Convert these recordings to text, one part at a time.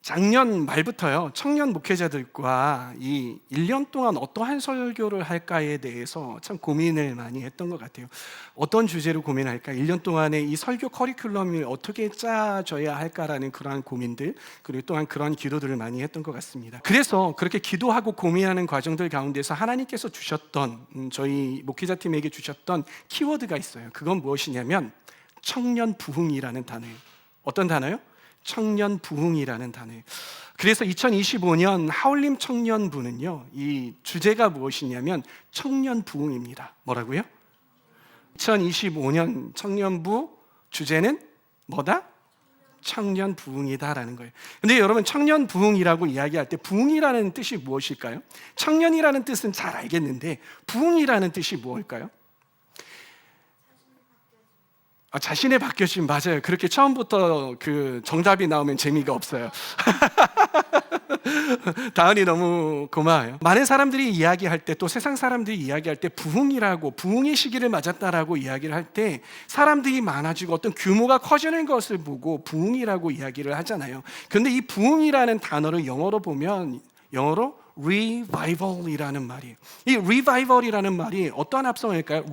작년 말부터요, 청년 목회자들과 이 1년 동안 어떠한 설교를 할까에 대해서 참 고민을 많이 했던 것 같아요. 어떤 주제로 고민할까? 1년 동안에 이 설교 커리큘럼을 어떻게 짜줘야 할까라는 그러한 고민들, 그리고 또한 그런 기도들을 많이 했던 것 같습니다. 그래서 그렇게 기도하고 고민하는 과정들 가운데서 하나님께서 주셨던, 저희 목회자팀에게 주셨던 키워드가 있어요. 그건 무엇이냐면 청년 부흥이라는 단어예요. 어떤 단어요? 청년 부흥이라는 단어예요. 그래서 2025년 하울림 청년부는요, 이 주제가 무엇이냐면 청년 부흥입니다. 뭐라고요? 2025년 청년부 주제는 뭐다? 청년 부흥이다라는 거예요. 근데 여러분, 청년 부흥이라고 이야기할 때 부흥이라는 뜻이 무엇일까요? 청년이라는 뜻은 잘 알겠는데 부흥이라는 뜻이 무엇일까요? 자신의 바뀌어짐. 맞아요. 그렇게 처음부터 그 정답이 나오면 재미가 없어요. 다은이 너무 고마워요. 많은 사람들이 이야기할 때, 또 세상 사람들이 이야기할 때 부흥이라고, 부흥의 시기를 맞았다라고 이야기를 할 때 사람들이 많아지고 어떤 규모가 커지는 것을 보고 부흥이라고 이야기를 하잖아요. 그런데 이 부흥이라는 단어를 영어로 보면 영어로 revival이라는 말이에요. 이 revival이라는 말이 어떠한 합성어일까요?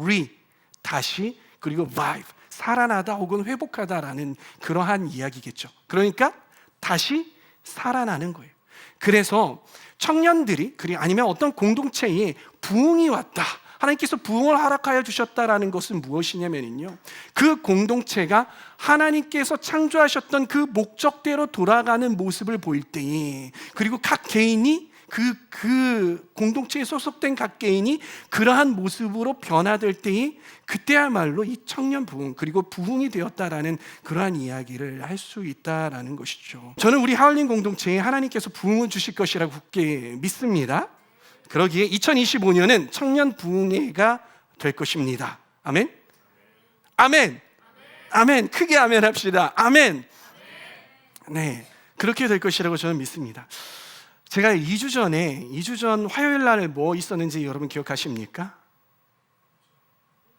다시, 그리고 vive, 살아나다 혹은 회복하다라는 그러한 이야기겠죠. 그러니까 다시 살아나는 거예요. 그래서 청년들이, 아니면 어떤 공동체에 부흥이 왔다, 하나님께서 부흥을 허락하여 주셨다라는 것은 무엇이냐면요, 그 공동체가 하나님께서 창조하셨던 그 목적대로 돌아가는 모습을 보일 때에, 그리고 각 개인이 그 공동체에 소속된 각 개인이 그러한 모습으로 변화될 때에, 그때야말로 이 청년 부흥, 그리고 부흥이 되었다라는 그러한 이야기를 할 수 있다라는 것이죠. 저는 우리 하울림 공동체에 하나님께서 부흥을 주실 것이라고 굳게 믿습니다. 그러기에 2025년은 청년 부흥회가 될 것입니다. 아멘? 아멘! 아멘! 크게 아멘 합시다. 아멘! 네, 그렇게 될 것이라고 저는 믿습니다. 제가 2주 전 화요일 날 뭐 있었는지 여러분 기억하십니까?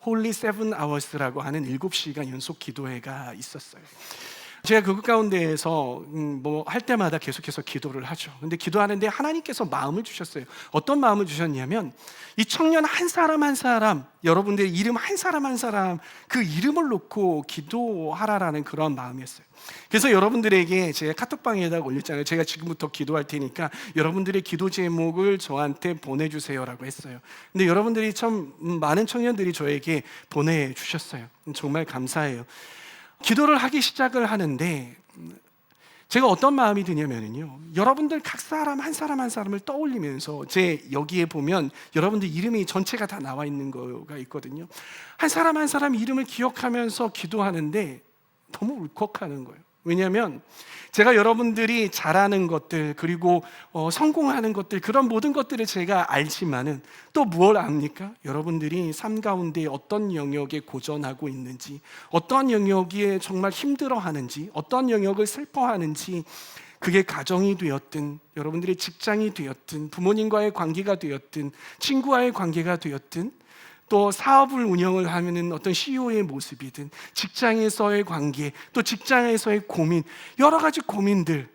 홀리 세븐 아워스라고 하는 7시간 연속 기도회가 있었어요. 제가 그것 가운데에서 뭐 할 때마다 계속해서 기도를 하죠. 근데 기도하는데 하나님께서 마음을 주셨어요. 어떤 마음을 주셨냐면 이 청년 한 사람 한 사람, 여러분들의 이름 한 사람 한 사람, 그 이름을 놓고 기도하라라는 그런 마음이었어요. 그래서 여러분들에게 제가 카톡방에다가 올렸잖아요. 제가 지금부터 기도할 테니까 여러분들의 기도 제목을 저한테 보내주세요라고 했어요. 근데 여러분들이 참 많은 청년들이 저에게 보내주셨어요. 정말 감사해요. 기도를 하기 시작을 하는데 제가 어떤 마음이 드냐면요, 여러분들 각 사람 한 사람 한 사람을 떠올리면서, 제 여기에 보면 여러분들 이름이 전체가 다 나와 있는 거가 있거든요. 한 사람 한 사람 이름을 기억하면서 기도하는데 너무 울컥하는 거예요. 왜냐하면 제가 여러분들이 잘하는 것들, 그리고 성공하는 것들, 그런 모든 것들을 제가 알지만은 또 무엇을 압니까? 여러분들이 삶 가운데 어떤 영역에 고전하고 있는지, 어떤 영역에 정말 힘들어하는지, 어떤 영역을 슬퍼하는지, 그게 가정이 되었든, 여러분들의 직장이 되었든, 부모님과의 관계가 되었든, 친구와의 관계가 되었든, 또 사업을 운영을 하는 어떤 CEO의 모습이든, 직장에서의 관계, 또 직장에서의 고민, 여러 가지 고민들,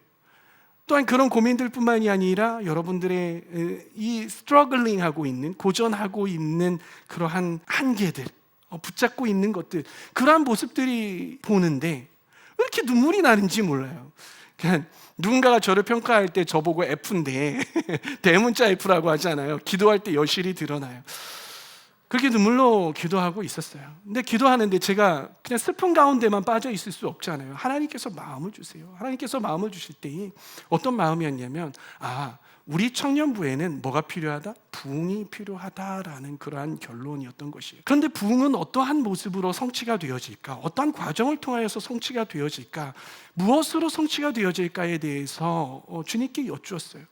또한 그런 고민들뿐만이 아니라 여러분들의 이 스트러글링 하고 있는, 고전하고 있는 그러한 한계들, 붙잡고 있는 것들, 그러한 모습들이 보는데 왜 이렇게 눈물이 나는지 몰라요. 그냥 누군가가 저를 평가할 때 저보고 F인데 대문자 F라고 하잖아요. 기도할 때 여실히 드러나요. 그렇게 눈물로 기도하고 있었어요. 근데 기도하는데 제가 그냥 슬픈 가운데만 빠져 있을 수 없잖아요. 하나님께서 마음을 주세요. 하나님께서 마음을 주실 때 어떤 마음이었냐면, 우리 청년부에는 뭐가 필요하다? 부흥이 필요하다라는 그러한 결론이었던 것이에요. 그런데 부흥은 어떠한 모습으로 성취가 되어질까? 어떠한 과정을 통하여서 성취가 되어질까? 무엇으로 성취가 되어질까에 대해서 주님께 여쭈었어요.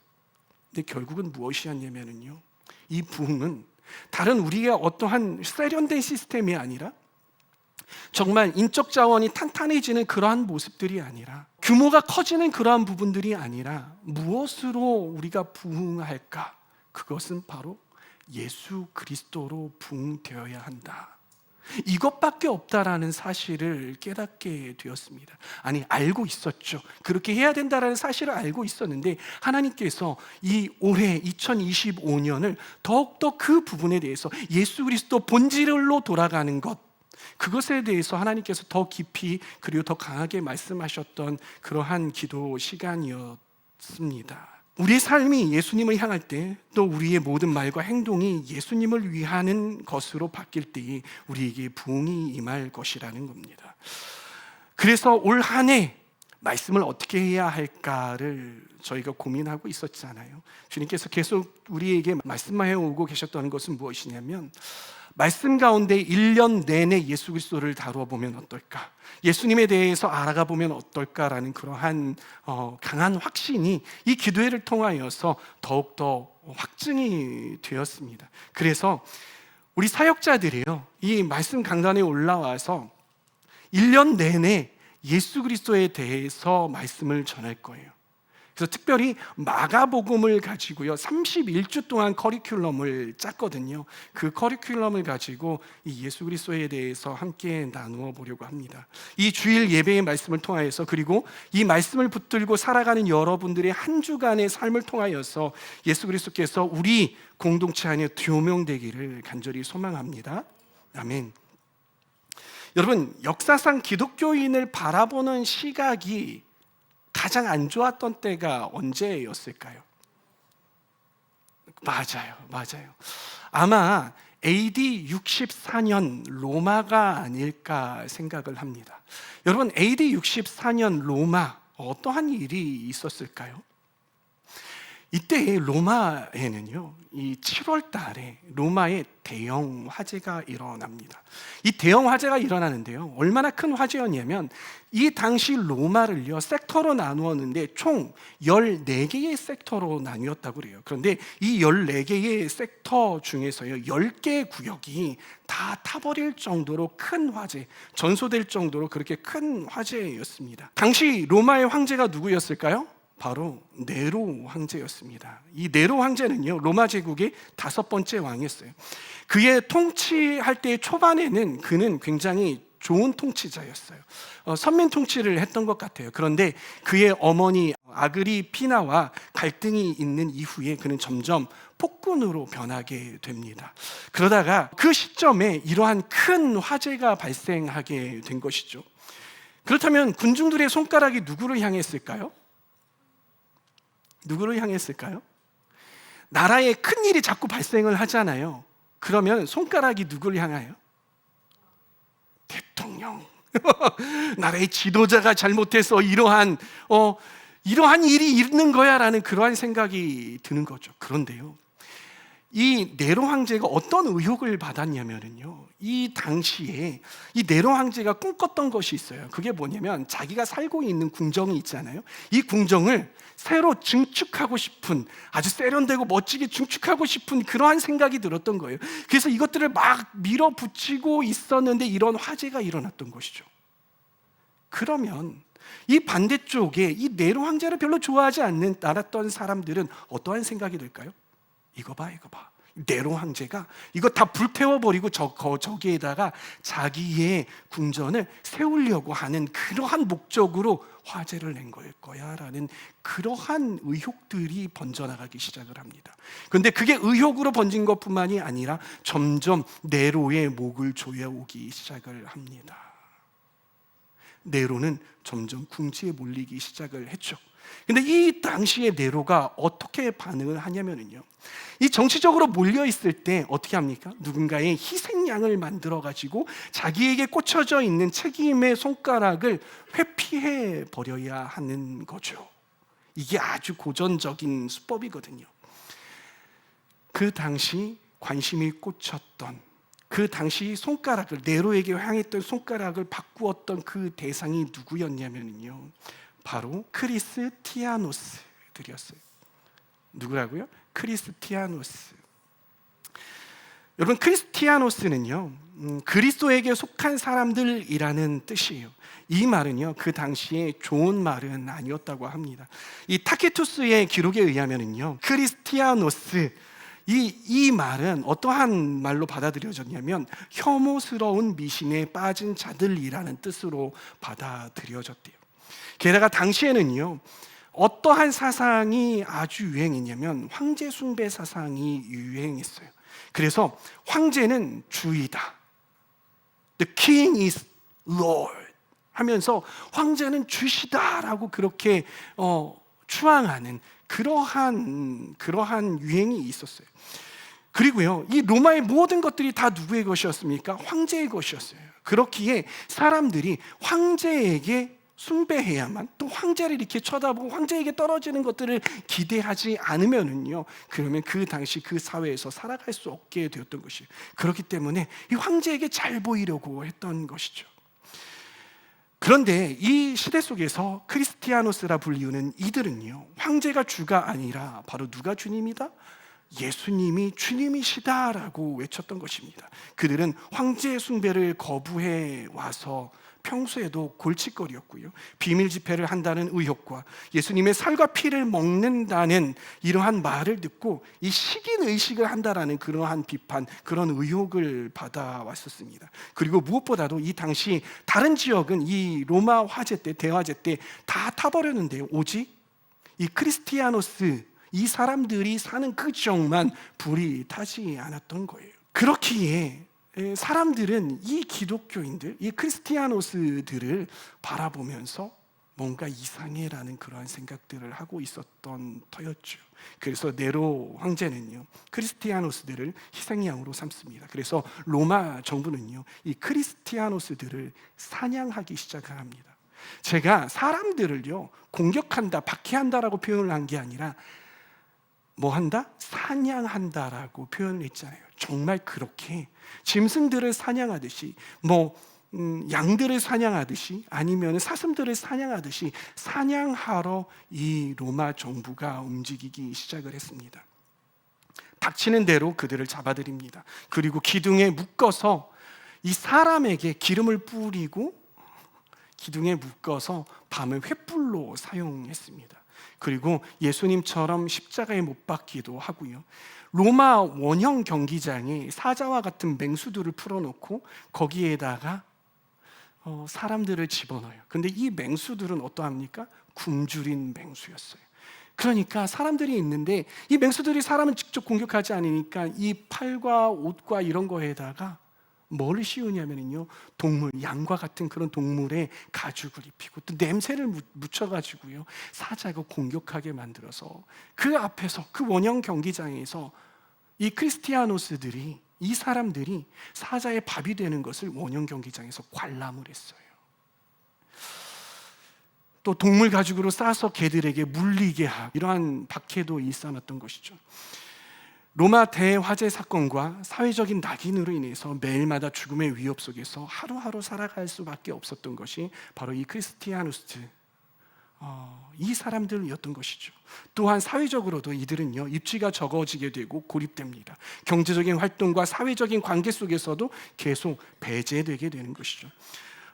근데 결국은 무엇이었냐면요, 이 부흥은 다른 우리의 어떠한 세련된 시스템이 아니라, 정말 인적 자원이 탄탄해지는 그러한 모습들이 아니라, 규모가 커지는 그러한 부분들이 아니라, 무엇으로 우리가 부흥할까? 그것은 바로 예수 그리스도로 부흥되어야 한다. 이것밖에 없다라는 사실을 깨닫게 되었습니다. 아니, 알고 있었죠. 그렇게 해야 된다라는 사실을 알고 있었는데 하나님께서 이 올해 2025년을 더욱더 그 부분에 대해서 예수 그리스도 본질로 돌아가는 것, 그것에 대해서 하나님께서 더 깊이 그리고 더 강하게 말씀하셨던 그러한 기도 시간이었습니다. 우리의 삶이 예수님을 향할 때, 또 우리의 모든 말과 행동이 예수님을 위하는 것으로 바뀔 때에 우리에게 부흥이 임할 것이라는 겁니다. 그래서 올 한 해 말씀을 어떻게 해야 할까를 저희가 고민하고 있었잖아요. 주님께서 계속 우리에게 말씀만 해오고 계셨던 것은 무엇이냐면, 말씀 가운데 1년 내내 예수 그리스도를 다루어 보면 어떨까, 예수님에 대해서 알아가 보면 어떨까라는 그러한 강한 확신이 이 기도회를 통하여서 더욱더 확증이 되었습니다. 그래서 우리 사역자들이요, 이 말씀 강단에 올라와서 1년 내내 예수 그리스도에 대해서 말씀을 전할 거예요. 그래서 특별히 마가복음을 가지고요 31주 동안 커리큘럼을 짰거든요. 그 커리큘럼을 가지고 이 예수 그리스도에 대해서 함께 나누어 보려고 합니다. 이 주일 예배의 말씀을 통하여서, 그리고 이 말씀을 붙들고 살아가는 여러분들의 한 주간의 삶을 통하여서 예수 그리스도께서 우리 공동체 안에 조명되기를 간절히 소망합니다. 아멘. 여러분, 역사상 기독교인을 바라보는 시각이 가장 안 좋았던 때가 언제였을까요? 맞아요. 아마 AD 64년 로마가 아닐까 생각을 합니다. 여러분, AD 64년 로마, 어떠한 일이 있었을까요? 이때 로마에는요, 이 7월 달에 로마에 대형 화재가 일어납니다. 이 대형 화재가 일어나는데요, 얼마나 큰 화재였냐면 이 당시 로마를요 섹터로 나누었는데 총 14개의 섹터로 나뉘었다고 그래요. 그런데 이 14개의 섹터 중에서요 10개 구역이 다 타버릴 정도로 큰 화재, 전소될 정도로 그렇게 큰 화재였습니다. 당시 로마의 황제가 누구였을까요? 바로 네로 황제였습니다. 이 네로 황제는요 로마 제국의 5번째 왕이었어요. 그의 통치할 때 초반에는 그는 굉장히 좋은 통치자였어요. 선민 통치를 했던 것 같아요. 그런데 그의 어머니 아그리피나와 갈등이 있는 이후에 그는 점점 폭군으로 변하게 됩니다. 그러다가 그 시점에 이러한 큰 화재가 발생하게 된 것이죠. 그렇다면 군중들의 손가락이 누구를 향했을까요? 누구를 향했을까요? 나라에 큰 일이 자꾸 발생을 하잖아요. 그러면 손가락이 누구를 향해요? 대통령. 나라의 지도자가 잘못해서 이러한 일이 있는 거야라는 그러한 생각이 드는 거죠. 그런데요, 이 네로 황제가 어떤 의혹을 받았냐면요, 이 당시에 이 네로 황제가 꿈꿨던 것이 있어요. 그게 뭐냐면 자기가 살고 있는 궁정이 있잖아요. 이 궁정을 새로 증축하고 싶은, 아주 세련되고 멋지게 증축하고 싶은 그러한 생각이 들었던 거예요. 그래서 이것들을 막 밀어붙이고 있었는데 이런 화재가 일어났던 것이죠. 그러면 이 반대쪽에 이 네로 황제를 별로 좋아하지 않았던 사람들은 어떠한 생각이 들까요? 이거 봐. 네로 황제가 이거 다 불태워버리고 저기에다가 자기의 궁전을 세우려고 하는 그러한 목적으로 화재를 낸 거일 거야 라는 그러한 의혹들이 번져나가기 시작을 합니다. 그런데 그게 의혹으로 번진 것뿐만이 아니라 점점 네로의 목을 조여오기 시작을 합니다. 네로는 점점 궁지에 몰리기 시작을 했죠. 근데 이 당시에 네로가 어떻게 반응을 하냐면요, 이 정치적으로 몰려있을 때 어떻게 합니까? 누군가의 희생양을 만들어가지고 자기에게 꽂혀져 있는 책임의 손가락을 회피해 버려야 하는 거죠. 이게 아주 고전적인 수법이거든요. 그 당시 관심이 꽂혔던, 그 당시 손가락을, 네로에게 향했던 손가락을 바꾸었던 그 대상이 누구였냐면요, 바로 크리스티아노스들이었어요. 누구라고요? 크리스티아노스. 여러분, 크리스티아노스는요 그리스도에게 속한 사람들이라는 뜻이에요. 이 말은요 그 당시에 좋은 말은 아니었다고 합니다. 이 타키투스의 기록에 의하면요 크리스티아노스, 이 말은 어떠한 말로 받아들여졌냐면 혐오스러운 미신에 빠진 자들이라는 뜻으로 받아들여졌대요. 게다가 당시에는요, 어떠한 사상이 아주 유행했냐면 황제 숭배 사상이 유행했어요. 그래서 황제는 주이다, The king is Lord 하면서 황제는 주시다라고 그렇게 추앙하는 그러한 유행이 있었어요. 그리고요, 이 로마의 모든 것들이 다 누구의 것이었습니까? 황제의 것이었어요. 그렇기에 사람들이 황제에게 숭배해야만, 또 황제를 이렇게 쳐다보고 황제에게 떨어지는 것들을 기대하지 않으면은요, 그러면 그 당시 그 사회에서 살아갈 수 없게 되었던 것이에요. 그렇기 때문에 이 황제에게 잘 보이려고 했던 것이죠. 그런데 이 시대 속에서 크리스티아노스라 불리우는 이들은요, 황제가 주가 아니라 바로 누가 주님이다? 예수님이 주님이시다라고 외쳤던 것입니다. 그들은 황제 숭배를 거부해 와서 평소에도 골칫거리였고요, 비밀 집회를 한다는 의혹과 예수님의 살과 피를 먹는다는 이러한 말을 듣고 이 식인의식을 한다라는 그러한 비판, 그런 의혹을 받아왔었습니다. 그리고 무엇보다도 이 당시 다른 지역은 이 로마 화제 때, 대화제 때 다 타버렸는데요, 오직 이 크리스티아노스, 이 사람들이 사는 그 지역만 불이 타지 않았던 거예요. 그렇기에 사람들은 이 기독교인들, 이 크리스티아노스들을 바라보면서 뭔가 이상해라는 그러한 생각들을 하고 있었던 터였죠. 그래서 네로 황제는요, 크리스티아노스들을 희생양으로 삼습니다. 그래서 로마 정부는요, 이 크리스티아노스들을 사냥하기 시작을 합니다. 제가 사람들을요, 공격한다, 박해한다라고 표현을 한 게 아니라 뭐 한다? 사냥한다라고 표현을 했잖아요. 정말 그렇게 짐승들을 사냥하듯이, 양들을 사냥하듯이, 아니면 사슴들을 사냥하듯이 사냥하러 이 로마 정부가 움직이기 시작을 했습니다. 닥치는 대로 그들을 잡아들입니다. 그리고 기둥에 묶어서 이 사람에게 기름을 뿌리고 기둥에 묶어서 밤을 횃불로 사용했습니다. 그리고 예수님처럼 십자가에 못 박기도 하고요, 로마 원형 경기장에 사자와 같은 맹수들을 풀어놓고 거기에다가 사람들을 집어넣어요. 근데 이 맹수들은 어떠합니까? 굶주린 맹수였어요. 그러니까 사람들이 있는데 이 맹수들이 사람을 직접 공격하지 않으니까 이 팔과 옷과 이런 거에다가 뭘 씌우냐면요, 동물, 양과 같은 그런 동물의 가죽을 입히고 또 냄새를 묻혀가지고요, 사자가 공격하게 만들어서 그 앞에서, 그 원형 경기장에서 이 크리스티아노스들이, 이 사람들이 사자의 밥이 되는 것을 원형 경기장에서 관람을 했어요. 또 동물 가죽으로 싸서 개들에게 물리게 하고 이러한 박해도 일삼았던 것이죠. 로마 대화재 사건과 사회적인 낙인으로 인해서 매일마다 죽음의 위협 속에서 하루하루 살아갈 수밖에 없었던 것이 바로 이 크리스티아노스, 이 사람들이었던 것이죠. 또한 사회적으로도 이들은요, 입지가 적어지게 되고 고립됩니다. 경제적인 활동과 사회적인 관계 속에서도 계속 배제되게 되는 것이죠.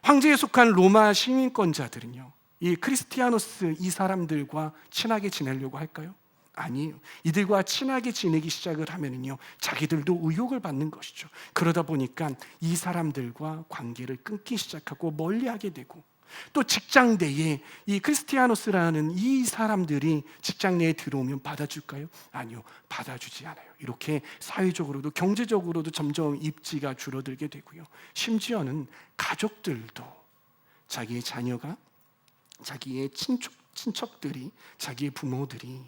황제에 속한 로마 시민권자들은요, 이 크리스티아노스, 이 사람들과 친하게 지내려고 할까요? 아니에요. 이들과 친하게 지내기 시작을 하면은요, 자기들도 의혹을 받는 것이죠. 그러다 보니까 이 사람들과 관계를 끊기 시작하고 멀리하게 되고, 또 직장 내에 이 크리스티아노스라는 이 사람들이 직장 내에 들어오면 받아줄까요? 아니요, 받아주지 않아요. 이렇게 사회적으로도 경제적으로도 점점 입지가 줄어들게 되고요, 심지어는 가족들도, 자기의 자녀가, 자기의 친척들이, 자기의 부모들이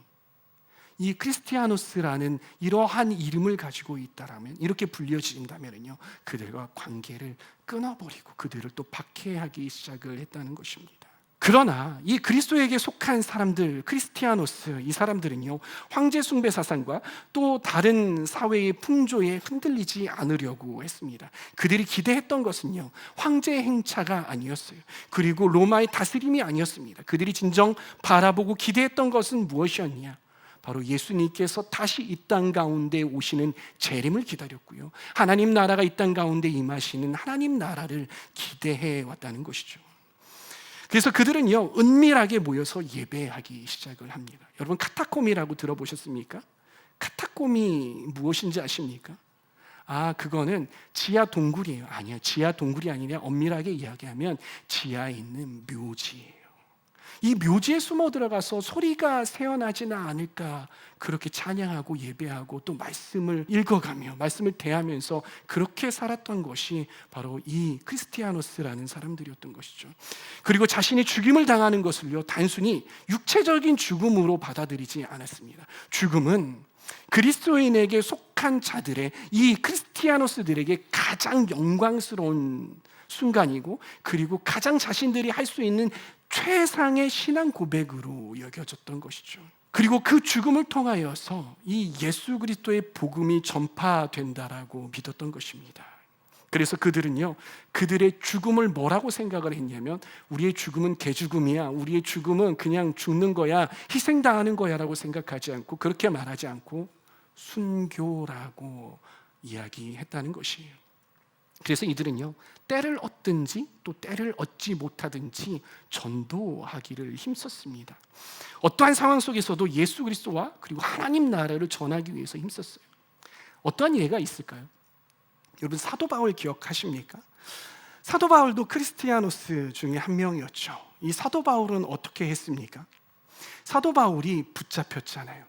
이 크리스티아노스라는 이러한 이름을 가지고 있다라면, 이렇게 불려진다면요, 그들과 관계를 끊어버리고 그들을 또 박해하기 시작을 했다는 것입니다. 그러나 이 그리스도에게 속한 사람들, 크리스티아노스, 이 사람들은요, 황제 숭배 사상과 또 다른 사회의 풍조에 흔들리지 않으려고 했습니다. 그들이 기대했던 것은요, 황제 행차가 아니었어요. 그리고 로마의 다스림이 아니었습니다. 그들이 진정 바라보고 기대했던 것은 무엇이었냐? 바로 예수님께서 다시 이 땅 가운데 오시는 재림을 기다렸고요, 하나님 나라가 이 땅 가운데 임하시는 하나님 나라를 기대해 왔다는 것이죠. 그래서 그들은요, 은밀하게 모여서 예배하기 시작을 합니다. 여러분, 카타콤이라고 들어보셨습니까? 카타콤이 무엇인지 아십니까? 그거는 지하 동굴이에요. 아니요, 지하 동굴이 아니라 엄밀하게 이야기하면 지하에 있는 묘지예요. 이 묘지에 숨어 들어가서 소리가 새어나지는 않을까 그렇게 찬양하고 예배하고 또 말씀을 읽어가며 말씀을 대하면서 그렇게 살았던 것이 바로 이 크리스티아노스라는 사람들이었던 것이죠. 그리고 자신이 죽임을 당하는 것을요, 단순히 육체적인 죽음으로 받아들이지 않았습니다. 죽음은 그리스도인에게 속한 자들의, 이 크리스티아노스들에게 가장 영광스러운 순간이고, 그리고 가장 자신들이 할 수 있는 최상의 신앙 고백으로 여겨졌던 것이죠. 그리고 그 죽음을 통하여서 이 예수 그리스도의 복음이 전파된다라고 믿었던 것입니다. 그래서 그들은요, 그들의 죽음을 뭐라고 생각을 했냐면, 우리의 죽음은 개죽음이야, 우리의 죽음은 그냥 죽는 거야, 희생당하는 거야 라고 생각하지 않고, 그렇게 말하지 않고 순교라고 이야기했다는 것이에요. 그래서 이들은요, 때를 얻든지 또 때를 얻지 못하든지 전도하기를 힘썼습니다. 어떠한 상황 속에서도 예수 그리스도와 그리고 하나님 나라를 전하기 위해서 힘썼어요. 어떠한 예가 있을까요? 여러분, 사도 바울 기억하십니까? 사도 바울도 크리스티아노스 중에 한 명이었죠. 이 사도 바울은 어떻게 했습니까? 사도 바울이 붙잡혔잖아요.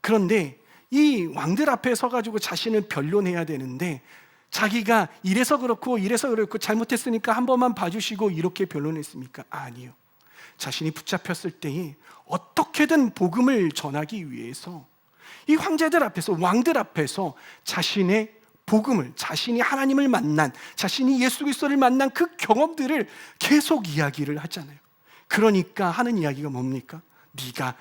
그런데 이 왕들 앞에 서가지고 자신을 변론해야 되는데, 자기가 이래서 그렇고 잘못했으니까 한 번만 봐주시고 이렇게 변론했습니까? 아니요. 자신이 붙잡혔을 때에 어떻게든 복음을 전하기 위해서 이 황제들 앞에서, 왕들 앞에서 자신의 복음을, 자신이 하나님을 만난, 자신이 예수 그리스도를 만난 그 경험들을 계속 이야기를 하잖아요. 그러니까 하는 이야기가 뭡니까? 네가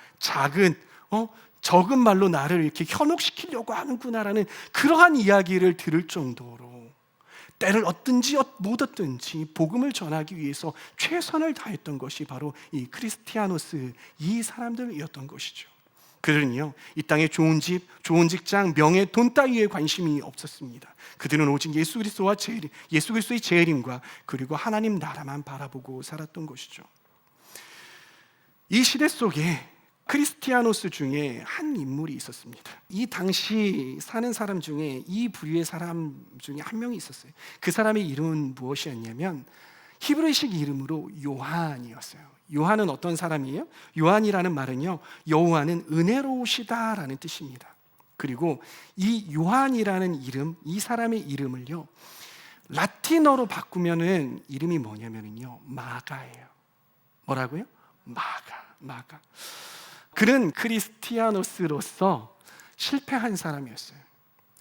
적은 말로 나를 이렇게 현혹시키려고 하는구나라는 그러한 이야기를 들을 정도로 때를 얻든지 못 얻든지 복음을 전하기 위해서 최선을 다했던 것이 바로 이 크리스티아노스, 이 사람들이었던 것이죠. 그들은요, 이 땅에 좋은 집, 좋은 직장, 명예, 돈 따위에 관심이 없었습니다. 그들은 오직 예수 그리스도의 재림과 그리고 하나님 나라만 바라보고 살았던 것이죠. 이 시대 속에 크리스티아노스 중에 한 인물이 있었습니다. 이 당시 사는 사람 중에 이 부류의 사람 중에 한 명이 있었어요. 그 사람의 이름은 무엇이었냐면 히브리식 이름으로 요한이었어요. 요한은 어떤 사람이에요? 요한이라는 말은요, 여호와는 은혜로우시다라는 뜻입니다. 그리고 이 요한이라는 이름, 이 사람의 이름을요, 라틴어로 바꾸면은 이름이 뭐냐면요, 마가예요. 뭐라고요? 마가. 그는 크리스티아노스로서 실패한 사람이었어요.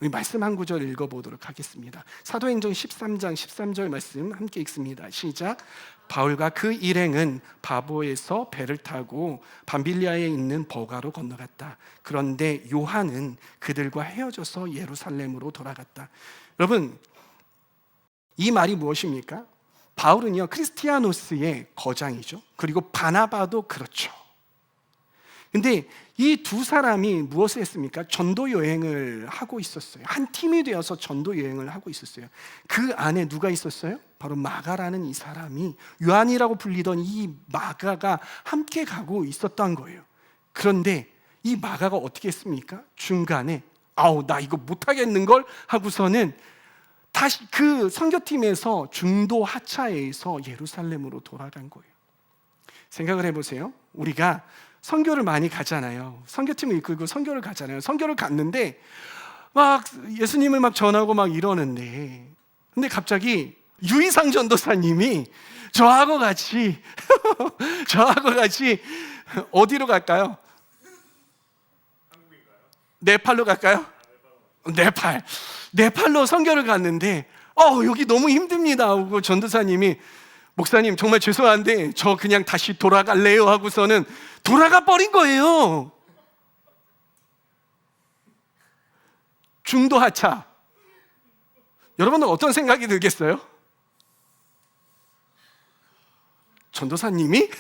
우리 말씀 한 구절 읽어보도록 하겠습니다. 사도행전 13장 13절 말씀 함께 읽습니다. 시작. 바울과 그 일행은 바보에서 배를 타고 밤빌리아에 있는 버가로 건너갔다. 그런데 요한은 그들과 헤어져서 예루살렘으로 돌아갔다. 여러분, 이 말이 무엇입니까? 바울은요, 크리스티아노스의 거장이죠. 그리고 바나바도 그렇죠. 근데 이 두 사람이 무엇을 했습니까? 전도 여행을 하고 있었어요. 한 팀이 되어서 전도 여행을 하고 있었어요. 그 안에 누가 있었어요? 바로 마가라는 이 사람이, 요한이라고 불리던 이 마가가 함께 가고 있었던 거예요. 그런데 이 마가가 어떻게 했습니까? 중간에 나 이거 못하겠는걸 하고서는 다시 그 선교팀에서 중도 하차에서 예루살렘으로 돌아간 거예요. 생각을 해보세요. 우리가 선교를 많이 가잖아요. 선교팀을 이끌고 선교를 가잖아요. 선교를 갔는데 막 예수님을 막 전하고 막 이러는데, 근데 갑자기 유이상 전도사님이 저하고 같이 어디로 갈까요? 네팔로 갈까요? 네팔로 선교를 갔는데 여기 너무 힘듭니다 하고 전도사님이, 목사님 정말 죄송한데 저 그냥 다시 돌아갈래요 하고서는 돌아가 버린 거예요. 중도 하차. 여러분은 어떤 생각이 들겠어요? 전도사님이?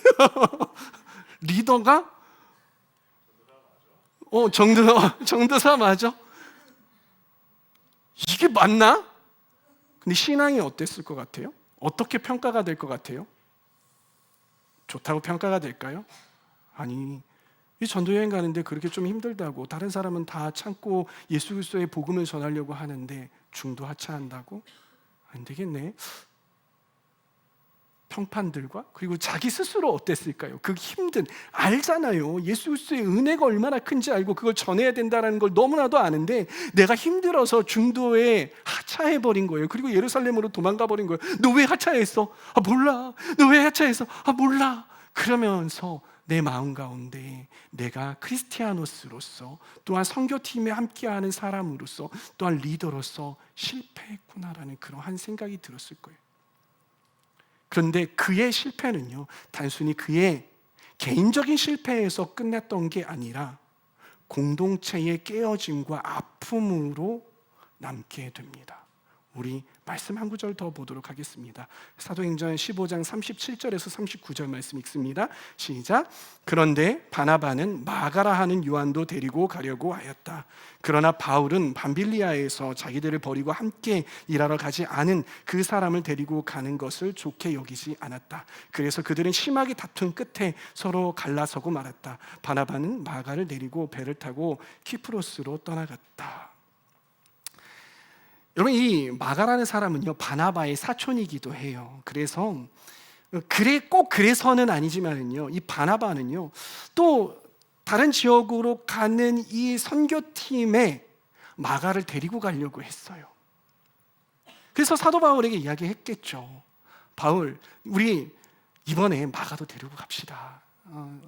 리더가? 정도사 맞아? 이게 맞나? 근데 신앙이 어땠을 것 같아요? 어떻게 평가가 될 것 같아요? 좋다고 평가가 될까요? 아니, 이 전도여행 가는데 그렇게 좀 힘들다고, 다른 사람은 다 참고 예수 그리스도의 복음을 전하려고 하는데 중도 하차한다고? 안 되겠네. 평판들과 그리고 자기 스스로 어땠을까요? 그 힘든, 알잖아요. 예수 그리스도의 은혜가 얼마나 큰지 알고 그걸 전해야 된다는 걸 너무나도 아는데 내가 힘들어서 중도에 하차해버린 거예요. 그리고 예루살렘으로 도망가 버린 거예요. 너 왜 하차했어? 아 몰라. 너 왜 하차했어? 아 몰라. 그러면서 내 마음 가운데 내가 크리스티아노스로서, 또한 선교팀에 함께하는 사람으로서, 또한 리더로서 실패했구나라는 그러한 생각이 들었을 거예요. 그런데 그의 실패는요, 단순히 그의 개인적인 실패에서 끝났던 게 아니라 공동체의 깨어짐과 아픔으로 남게 됩니다. 우리 말씀 한 구절 더 보도록 하겠습니다. 사도행전 15장 37절에서 39절 말씀 읽습니다. 시작. 그런데 바나바는 마가라 하는 요한도 데리고 가려고 하였다. 그러나 바울은 밤빌리아에서 자기들을 버리고 함께 일하러 가지 않은 그 사람을 데리고 가는 것을 좋게 여기지 않았다. 그래서 그들은 심하게 다툰 끝에 서로 갈라서고 말았다. 바나바는 마가를 데리고 배를 타고 키프로스로 떠나갔다. 여러분, 이 마가라는 사람은요, 바나바의 사촌이기도 해요. 그래서 꼭 그래서는 아니지만은요, 이 바나바는요 또 다른 지역으로 가는 이 선교팀에 마가를 데리고 가려고 했어요. 그래서 사도 바울에게 이야기했겠죠. 바울, 우리 이번에 마가도 데리고 갑시다.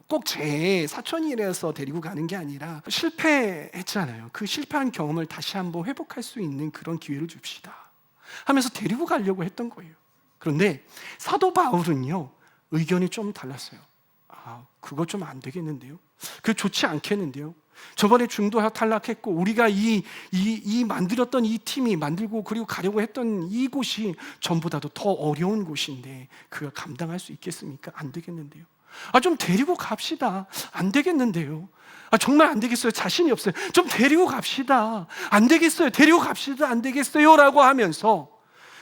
꼭 제 사촌이라서 데리고 가는 게 아니라 실패했잖아요. 그 실패한 경험을 다시 한번 회복할 수 있는 그런 기회를 줍시다 하면서 데리고 가려고 했던 거예요. 그런데 사도 바울은요, 의견이 좀 달랐어요. 그거 좀 안 되겠는데요? 그거 좋지 않겠는데요? 저번에 중도 탈락했고 우리가 이 만들었던 이 팀이 만들고 그리고 가려고 했던 이곳이 전보다도 더 어려운 곳인데 그가 감당할 수 있겠습니까? 안 되겠는데요? 좀 데리고 갑시다. 안 되겠는데요? 정말 안 되겠어요. 자신이 없어요. 좀 데리고 갑시다. 안 되겠어요. 데리고 갑시다. 안 되겠어요. 라고 하면서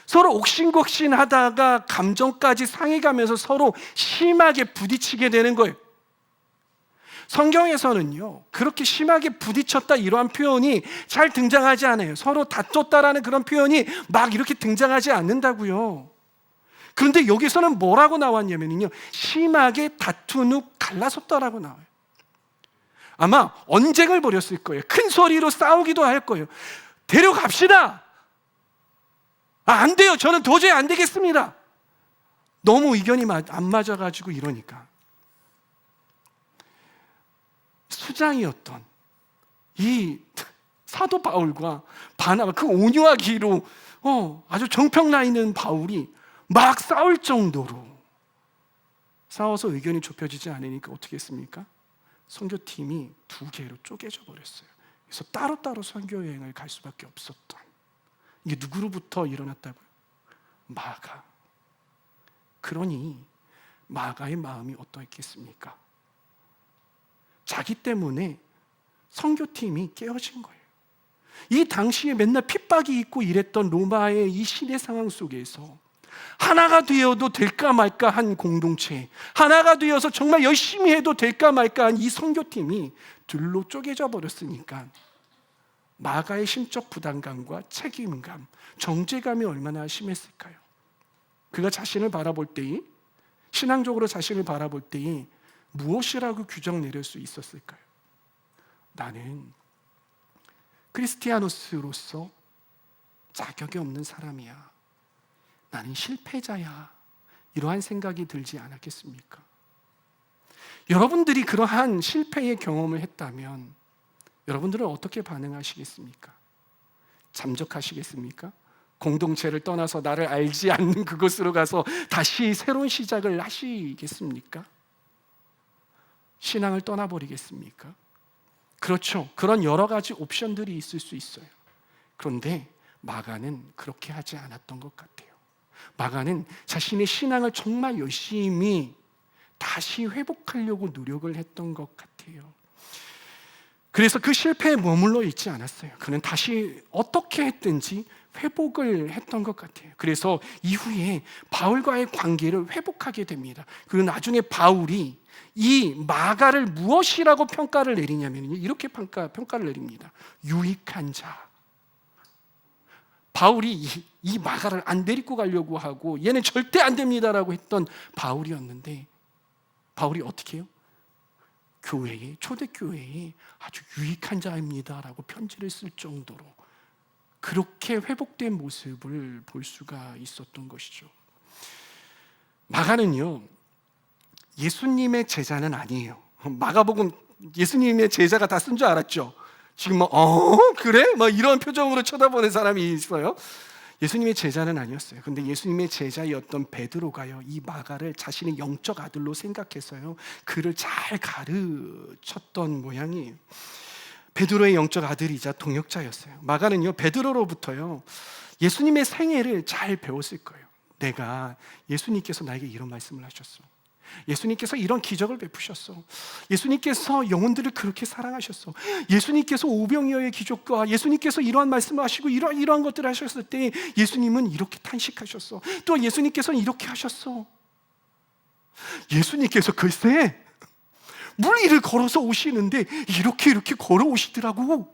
서로 옥신각신 하다가 감정까지 상해가면서 서로 심하게 부딪히게 되는 거예요. 성경에서는요, 그렇게 심하게 부딪혔다 이러한 표현이 잘 등장하지 않아요. 서로 다퉜다라는 그런 표현이 막 이렇게 등장하지 않는다고요. 그런데 여기서는 뭐라고 나왔냐면요, 심하게 다툰 후 갈라섰다라고 나와요. 아마 언쟁을 벌였을 거예요. 큰 소리로 싸우기도 할 거예요. 데려갑시다. 안 돼요. 저는 도저히 안 되겠습니다. 너무 의견이 안 맞아가지고 이러니까 수장이었던 이 사도 바울과 바나바, 그 온유하기로 아주 정평나 있는 바울이 막 싸울 정도로 싸워서 의견이 좁혀지지 않으니까 어떻게 했습니까? 선교팀이 두 개로 쪼개져 버렸어요. 그래서 따로따로 선교여행을 갈 수밖에 없었던, 이게 누구로부터 일어났다고요? 마가. 그러니 마가의 마음이 어떠했겠습니까? 자기 때문에 선교팀이 깨어진 거예요. 이 당시에 맨날 핍박이 있고 이랬던 로마의 이 시대 상황 속에서 하나가 되어도 될까 말까 한 공동체, 하나가 되어서 정말 열심히 해도 될까 말까 한 이 선교팀이 둘로 쪼개져 버렸으니까 마가의 심적 부담감과 책임감, 정죄감이 얼마나 심했을까요? 그가 자신을 바라볼 때에, 신앙적으로 자신을 바라볼 때에 무엇이라고 규정 내릴 수 있었을까요? 나는 크리스티아노스로서 자격이 없는 사람이야. 나는 실패자야. 이러한 생각이 들지 않았겠습니까? 여러분들이 그러한 실패의 경험을 했다면 여러분들은 어떻게 반응하시겠습니까? 잠적하시겠습니까? 공동체를 떠나서 나를 알지 않는 그곳으로 가서 다시 새로운 시작을 하시겠습니까? 신앙을 떠나버리겠습니까? 그렇죠. 그런 여러 가지 옵션들이 있을 수 있어요. 그런데 마가는 그렇게 하지 않았던 것 같아요. 마가는 자신의 신앙을 정말 열심히 다시 회복하려고 노력을 했던 것 같아요. 그래서 그 실패에 머물러 있지 않았어요. 그는 다시 어떻게 했든지 회복을 했던 것 같아요. 그래서 이후에 바울과의 관계를 회복하게 됩니다. 그리고 나중에 바울이 이 마가를 무엇이라고 평가를 내리냐면 이렇게 평가를 내립니다. 유익한 자. 바울이 이 마가를 안 데리고 가려고 하고 얘는 절대 안 됩니다라고 했던 바울이었는데 바울이 어떻게 해요? 교회에, 초대교회에 아주 유익한 자입니다라고 편지를 쓸 정도로 그렇게 회복된 모습을 볼 수가 있었던 것이죠. 마가는요, 예수님의 제자는 아니에요. 마가복음 예수님의 제자가 다 쓴 줄 알았죠. 지금 그래? 이런 표정으로 쳐다보는 사람이 있어요. 예수님의 제자는 아니었어요. 근데 예수님의 제자였던 베드로가요, 이 마가를 자신의 영적 아들로 생각해서요, 그를 잘 가르쳤던 모양이에요. 베드로의 영적 아들이자 동역자였어요. 마가는요, 베드로로부터요, 예수님의 생애를 잘 배웠을 거예요. 예수님께서 나에게 이런 말씀을 하셨어. 예수님께서 이런 기적을 베푸셨어. 예수님께서 영혼들을 그렇게 사랑하셨어. 예수님께서 오병이어의 기적과 예수님께서 이러한 말씀을 하시고 이러한 것들을 하셨을 때 예수님은 이렇게 탄식하셨어. 또 예수님께서는 이렇게 하셨어. 예수님께서 글쎄 물 위를 걸어서 오시는데 이렇게 걸어오시더라고.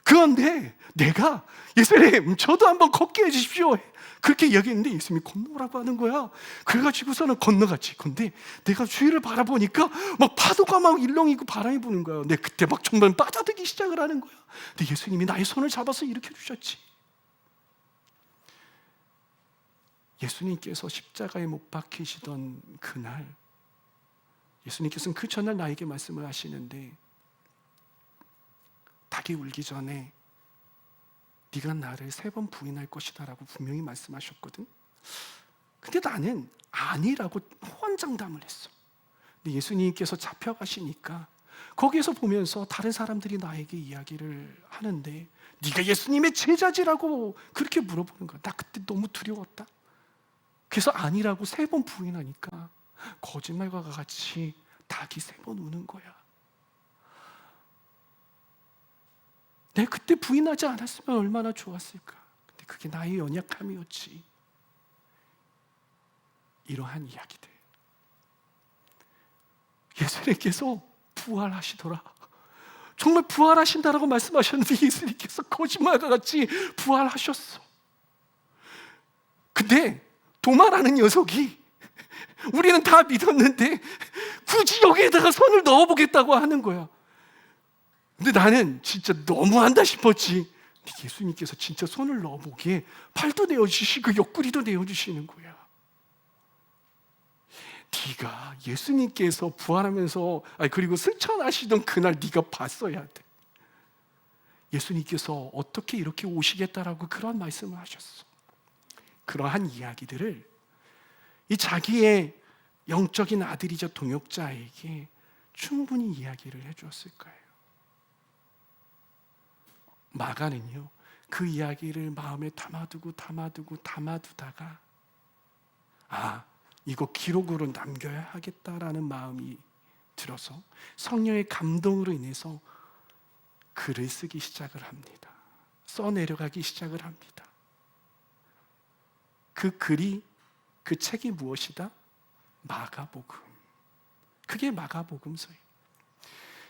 그런데 내가 예수님 저도 한번 걷게 해주십시오 그렇게 이야기했는데 예수님이 건너라고 하는 거야. 그래가지고서는 건너갔지. 근데 내가 주위를 바라보니까 막 파도가 막 일렁이고 바람이 부는 거야. 근데 그때 막 정말 빠져들기 시작을 하는 거야. 근데 예수님이 나의 손을 잡아서 일으켜 주셨지. 예수님께서 십자가에 못 박히시던 그날, 예수님께서는 그 전날 나에게 말씀을 하시는데 닭이 울기 전에 네가 나를 3번 부인할 것이다 라고 분명히 말씀하셨거든. 근데 나는 아니라고 호언장담을 했어. 근데 예수님께서 잡혀가시니까 거기에서 보면서 다른 사람들이 나에게 이야기를 하는데 네가 예수님의 제자지라고 그렇게 물어보는 거야. 나 그때 너무 두려웠다. 그래서 아니라고 3번 부인하니까 거짓말과 같이 닭이 3번 우는 거야. 내가 그때 부인하지 않았으면 얼마나 좋았을까. 근데 그게 나의 연약함이었지. 이러한 이야기들. 예수님께서 부활하시더라. 정말 부활하신다라고 말씀하셨는데 예수님께서 거짓말과 같이 부활하셨어. 근데 도마라는 녀석이 우리는 다 믿었는데 굳이 여기에다가 손을 넣어보겠다고 하는 거야. 근데 나는 진짜 너무한다 싶었지. 예수님께서 진짜 손을 넣어보기에 팔도 내어주시고 옆구리도 내어주시는 거야. 네가 예수님께서 부활하면서 그리고 승천하시던 그날 네가 봤어야 돼. 예수님께서 어떻게 이렇게 오시겠다라고 그런 말씀을 하셨어. 그러한 이야기들을 이 자기의 영적인 아들이자 동역자에게 충분히 이야기를 해주었을 거예요. 마가는요, 그 이야기를 마음에 담아두다가 이거 기록으로 남겨야 하겠다라는 마음이 들어서 성령의 감동으로 인해서 글을 쓰기 시작을 합니다. 써내려가기 시작을 합니다. 그 책이 무엇이다? 마가복음. 그게 마가복음서예요.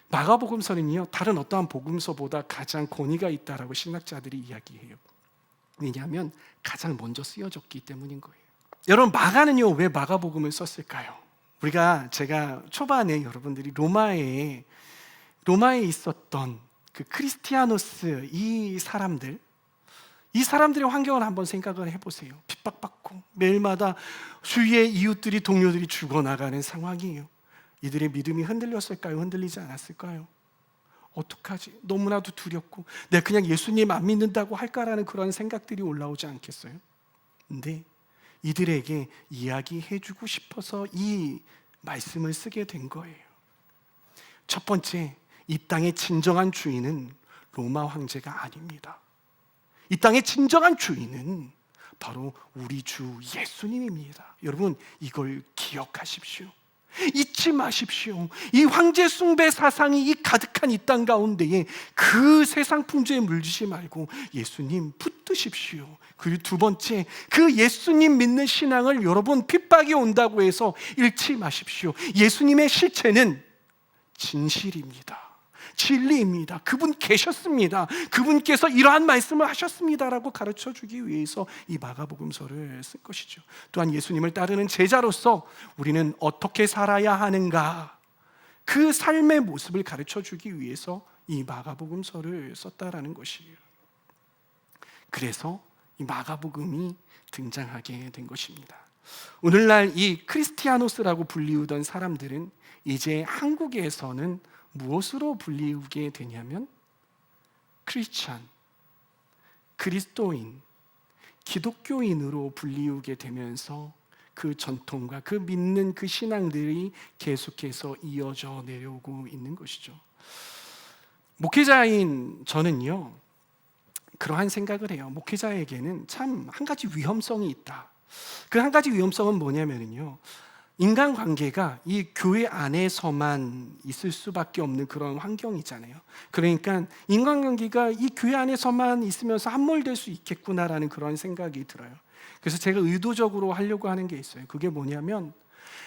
마가복음서는요, 다른 어떠한 복음서보다 가장 권위가 있다라고 신학자들이 이야기해요. 왜냐하면 가장 먼저 쓰여졌기 때문인 거예요. 여러분, 마가는요, 왜 마가복음을 썼을까요? 제가 초반에 여러분들이 로마에 있었던 그 크리스티아노스 이 사람들의 환경을 한번 생각을 해보세요. 핍박받고 매일마다 주위의 이웃들이, 동료들이 죽어나가는 상황이에요. 이들의 믿음이 흔들렸을까요? 흔들리지 않았을까요? 어떡하지? 너무나도 두렵고 내가 그냥 예수님 안 믿는다고 할까라는 그런 생각들이 올라오지 않겠어요? 근데 이들에게 이야기해주고 싶어서 이 말씀을 쓰게 된 거예요. 첫 번째, 이 땅의 진정한 주인은 로마 황제가 아닙니다. 이 땅의 진정한 주인은 바로 우리 주 예수님입니다. 여러분, 이걸 기억하십시오. 잊지 마십시오. 이 황제 숭배 사상이 이 가득한 이 땅 가운데에 그 세상 풍조에 물들지 말고 예수님 붙드십시오. 그리고 두 번째, 그 예수님 믿는 신앙을 여러분 핍박이 온다고 해서 잃지 마십시오. 예수님의 실체는 진실입니다. 진리입니다. 그분 계셨습니다. 그분께서 이러한 말씀을 하셨습니다라고 가르쳐 주기 위해서 이 마가복음서를 쓴 것이죠. 또한 예수님을 따르는 제자로서 우리는 어떻게 살아야 하는가, 그 삶의 모습을 가르쳐 주기 위해서 이 마가복음서를 썼다라는 것이에요. 그래서 이 마가복음이 등장하게 된 것입니다. 오늘날 이 크리스티아노스라고 불리우던 사람들은 이제 한국에서는 무엇으로 불리우게 되냐면 크리스찬, 그리스도인, 기독교인으로 불리우게 되면서 그 전통과 그 믿는 그 신앙들이 계속해서 이어져 내려오고 있는 것이죠. 목회자인 저는요, 그러한 생각을 해요. 목회자에게는 참 한 가지 위험성이 있다. 그 한 가지 위험성은 뭐냐면요, 인간관계가 이 교회 안에서만 있을 수밖에 없는 그런 환경이잖아요. 그러니까 인간관계가 이 교회 안에서만 있으면서 함몰될 수 있겠구나라는 그런 생각이 들어요. 그래서 제가 의도적으로 하려고 하는 게 있어요. 그게 뭐냐면,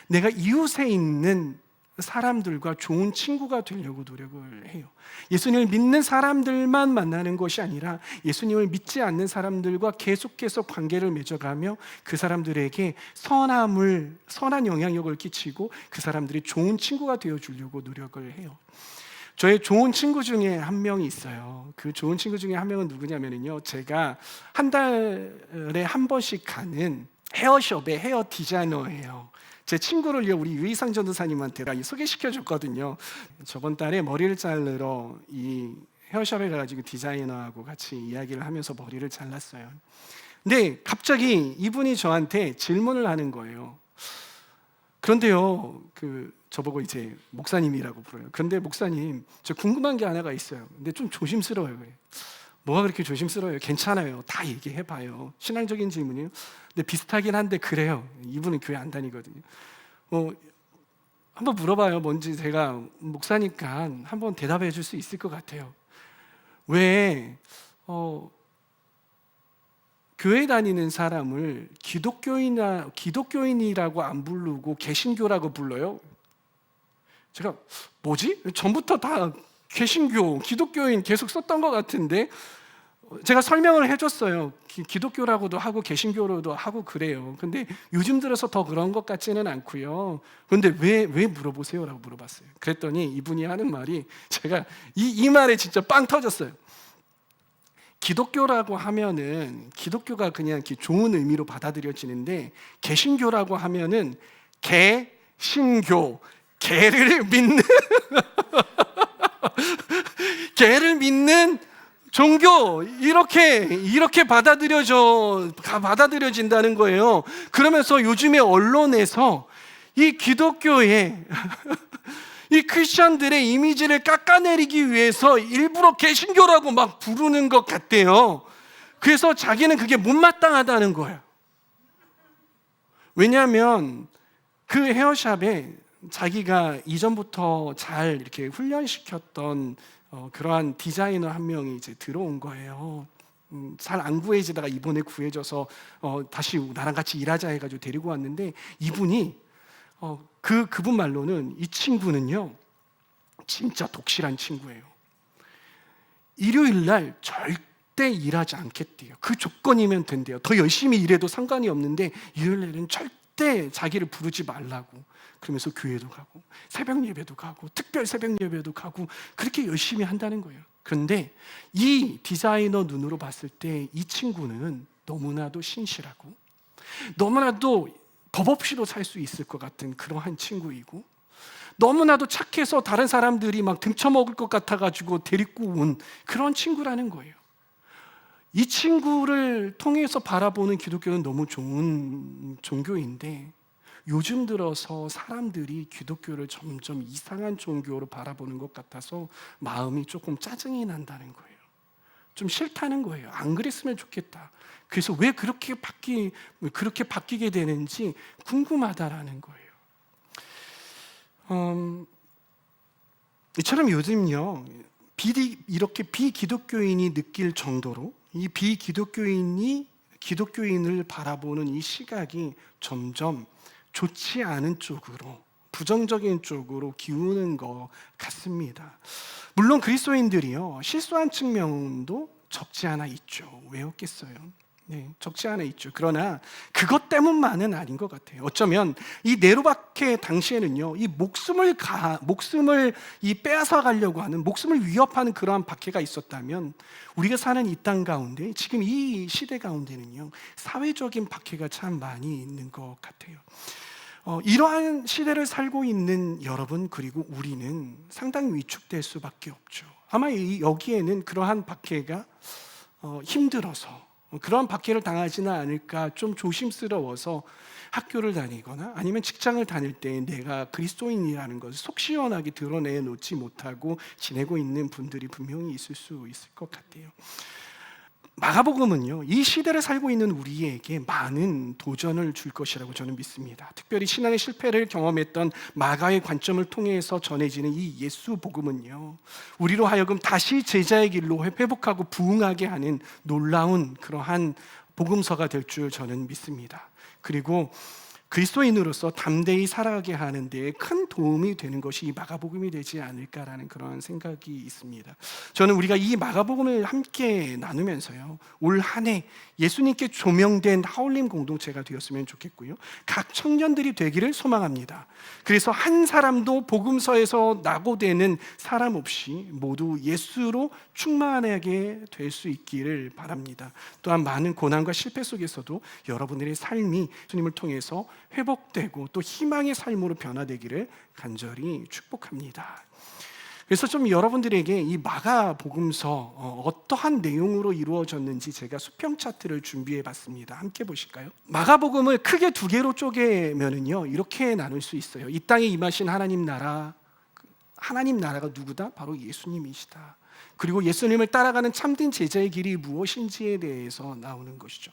내가 이웃에 있는 사람들과 좋은 친구가 되려고 노력을 해요. 예수님을 믿는 사람들만 만나는 것이 아니라 예수님을 믿지 않는 사람들과 계속해서 관계를 맺어가며 그 사람들에게 선한 영향력을 끼치고 그 사람들이 좋은 친구가 되어주려고 노력을 해요. 저의 좋은 친구 중에 한 명이 있어요. 그 좋은 친구 중에 한 명은 누구냐면요, 제가 한 달에 한 번씩 가는 헤어숍의 헤어 디자이너예요. 제 친구를요, 우리 유희상 전도사님한테 소개시켜줬거든요. 저번 달에 머리를 자르러 이 헤어샵에 가가지고 디자이너하고 같이 이야기를 하면서 머리를 잘랐어요. 근데 갑자기 이분이 저한테 질문을 하는 거예요. 그런데요, 저보고 이제 목사님이라고 불러요. 그런데 목사님, 저 궁금한 게 하나가 있어요. 근데 좀 조심스러워요. 뭐가 그렇게 조심스러워요? 괜찮아요. 다 얘기해봐요. 신앙적인 질문이요. 근데 비슷하긴 한데 그래요. 이분은 교회 안 다니거든요. 한번 물어봐요. 뭔지. 제가 목사니까 한번 대답해 줄 수 있을 것 같아요. 왜 교회 다니는 사람을 기독교인이라고 안 부르고 개신교라고 불러요? 제가 뭐지? 전부터 다 개신교, 기독교인 계속 썼던 것 같은데, 제가 설명을 해줬어요. 기독교라고도 하고 개신교로도 하고 그래요. 근데 요즘 들어서 더 그런 것 같지는 않고요. 그런데 왜 물어보세요? 라고 물어봤어요. 그랬더니 이분이 하는 말이, 제가 이 말에 진짜 빵 터졌어요. 기독교라고 하면은 기독교가 그냥 이렇게 좋은 의미로 받아들여지는데, 개신교라고 하면은 개신교, 개를 믿는 개를 믿는 종교, 이렇게 받아들여진다는 거예요. 그러면서 요즘에 언론에서 이 기독교의 이 크리스천들의 이미지를 깎아내리기 위해서 일부러 개신교라고 막 부르는 것 같대요. 그래서 자기는 그게 못마땅하다는 거예요. 왜냐하면 그 헤어샵에 자기가 이전부터 잘 이렇게 훈련시켰던 그러한 디자이너 한 명이 이제 들어온 거예요. 잘 안 구해지다가 이번에 구해져서 다시 나랑 같이 일하자 해가지고 데리고 왔는데, 이분이 그분 말로는 이 친구는요, 진짜 독실한 친구예요. 일요일 날 절대 일하지 않겠대요. 그 조건이면 된대요. 더 열심히 일해도 상관이 없는데 일요일 날은 절대 자기를 부르지 말라고. 그러면서 교회도 가고 새벽 예배도 가고 특별 새벽 예배도 가고 그렇게 열심히 한다는 거예요. 그런데 이 디자이너 눈으로 봤을 때 이 친구는 너무나도 신실하고 너무나도 법 없이도 살 수 있을 것 같은 그러한 친구이고, 너무나도 착해서 다른 사람들이 막 등쳐먹을 것 같아가지고 데리고 온 그런 친구라는 거예요. 이 친구를 통해서 바라보는 기독교는 너무 좋은 종교인데, 요즘 들어서 사람들이 기독교를 점점 이상한 종교로 바라보는 것 같아서 마음이 조금 짜증이 난다는 거예요. 좀 싫다는 거예요. 안 그랬으면 좋겠다. 그래서 왜 그렇게 바뀌게 되는지 궁금하다라는 거예요. 이처럼 요즘요, 이렇게 비기독교인이 느낄 정도로 이 비기독교인이 기독교인을 바라보는 이 시각이 점점 좋지 않은 쪽으로, 부정적인 쪽으로 기우는 것 같습니다. 물론 그리스도인들이요, 실수한 측면도 적지 않아 있죠. 왜 없겠어요? 네, 적지 않아 있죠. 그러나 그것 때문만은 아닌 것 같아요. 어쩌면 이 네로박해 당시에는요, 이 목숨을 이 빼앗아 가려고 하는, 목숨을 위협하는 그러한 박해가 있었다면, 우리가 사는 이 땅 가운데, 지금 이 시대 가운데는요, 사회적인 박해가 참 많이 있는 것 같아요. 이러한 시대를 살고 있는 여러분, 그리고 우리는 상당히 위축될 수밖에 없죠. 아마 여기에는 그러한 박해가 힘들어서, 그런 박해를 당하지는 않을까 좀 조심스러워서 학교를 다니거나 아니면 직장을 다닐 때 내가 그리스도인이라는 것을 속 시원하게 드러내놓지 못하고 지내고 있는 분들이 분명히 있을 수 있을 것 같아요. 마가복음은요, 이 시대를 살고 있는 우리에게 많은 도전을 줄 것이라고 저는 믿습니다. 특별히 신앙의 실패를 경험했던 마가의 관점을 통해서 전해지는 이 예수 복음은요, 우리로 하여금 다시 제자의 길로 회복하고 부흥하게 하는 놀라운 그러한 복음서가 될 줄 저는 믿습니다. 그리고 그리스도인으로서 담대히 살아가게 하는 데 큰 도움이 되는 것이 이 마가복음이 되지 않을까라는 그런 생각이 있습니다. 저는 우리가 이 마가복음을 함께 나누면서요, 올 한 해 예수님께 조명된 하울림 공동체가 되었으면 좋겠고요, 각 청년들이 되기를 소망합니다. 그래서 한 사람도 복음서에서 낙오되는 사람 없이 모두 예수로 충만하게 될 수 있기를 바랍니다. 또한 많은 고난과 실패 속에서도 여러분들의 삶이 주님을 통해서 회복되고 또 희망의 삶으로 변화되기를 간절히 축복합니다. 그래서 좀 여러분들에게 이 마가복음서 어떠한 내용으로 이루어졌는지 제가 수평 차트를 준비해 봤습니다. 함께 보실까요? 마가복음을 크게 두 개로 쪼개면은요, 이렇게 나눌 수 있어요. 이 땅에 임하신 하나님 나라가 누구다? 바로 예수님이시다. 그리고 예수님을 따라가는 참된 제자의 길이 무엇인지에 대해서 나오는 것이죠.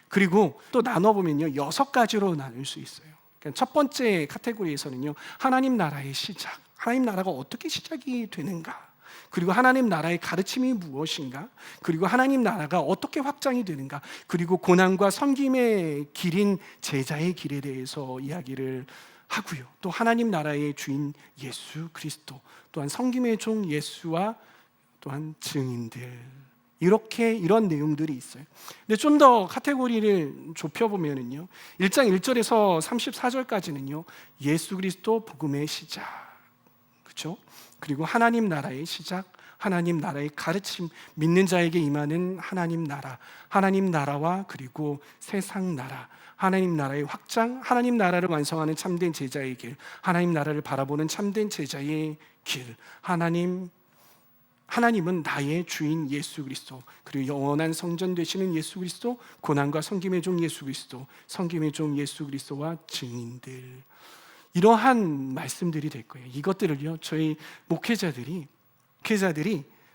그리고 또 나눠보면요, 6가지로 나눌 수 있어요. 그러니까 첫 번째 카테고리에서는요, 하나님 나라의 시작, 하나님 나라가 어떻게 시작이 되는가, 그리고 하나님 나라의 가르침이 무엇인가, 그리고 하나님 나라가 어떻게 확장이 되는가, 그리고 고난과 섬김의 길인 제자의 길에 대해서 이야기를 하고요, 또 하나님 나라의 주인 예수 그리스도, 또한 섬김의 종 예수와 또한 증인들, 이런 내용들이 있어요. 근데 좀 더 카테고리를 좁혀보면은요, 1장 1절에서 34절까지는요, 예수 그리스도 복음의 시작, 그렇죠? 그리고 하나님 나라의 시작, 하나님 나라의 가르침, 믿는 자에게 임하는 하나님 나라, 하나님 나라와 그리고 세상 나라, 하나님 나라의 확장, 하나님 나라를 완성하는 참된 제자의 길, 하나님 나라를 바라보는 참된 제자의 길, 하나님은 나의 주인 예수 그리스도, 그리고 영원한 성전 되시는 예수 그리스도, 고난과 섬김의 종 예수 그리스도, 섬김의 종 예수 그리스도와 증인들, 이러한 말씀들이 될 거예요. 이것들을요, 저희 목회자들이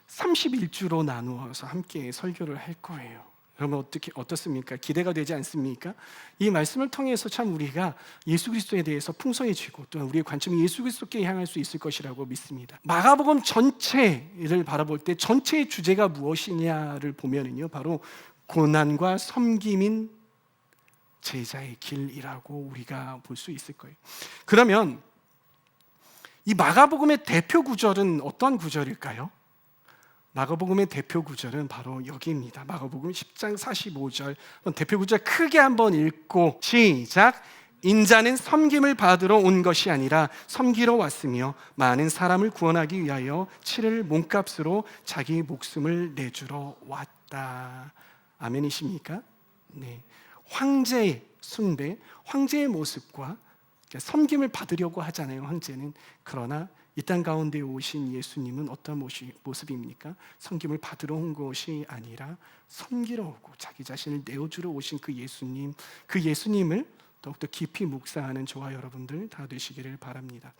31주로 나누어서 함께 설교를 할 거예요. 여러분 어떻습니까? 기대가 되지 않습니까? 이 말씀을 통해서 참 우리가 예수 그리스도에 대해서 풍성해지고 또 우리의 관점이 예수 그리스도께 향할 수 있을 것이라고 믿습니다. 마가복음 전체를 바라볼 때 전체의 주제가 무엇이냐를 보면은요, 바로 고난과 섬김인 제자의 길이라고 우리가 볼 수 있을 거예요. 그러면 이 마가복음의 대표 구절은 어떤 구절일까요? 마가복음의 대표 구절은 바로 여기입니다. 마가복음 10장 45절. 대표 구절 크게 한번 읽고 시작. 인자는 섬김을 받으러 온 것이 아니라 섬기러 왔으며 많은 사람을 구원하기 위하여 치를 몸값으로 자기 목숨을 내주러 왔다. 아멘이십니까? 네. 황제의 숭배, 황제의 모습과 섬김을 받으려고 하잖아요, 황제는. 그러나 이 땅 가운데 오신 예수님은 어떤 모습입니까? 섬김을 받으러 온 것이 아니라 섬기러 오고 자기 자신을 내어주러 오신 그 예수님을 더욱더 깊이 묵상하는 저와 여러분들 다 되시기를 바랍니다.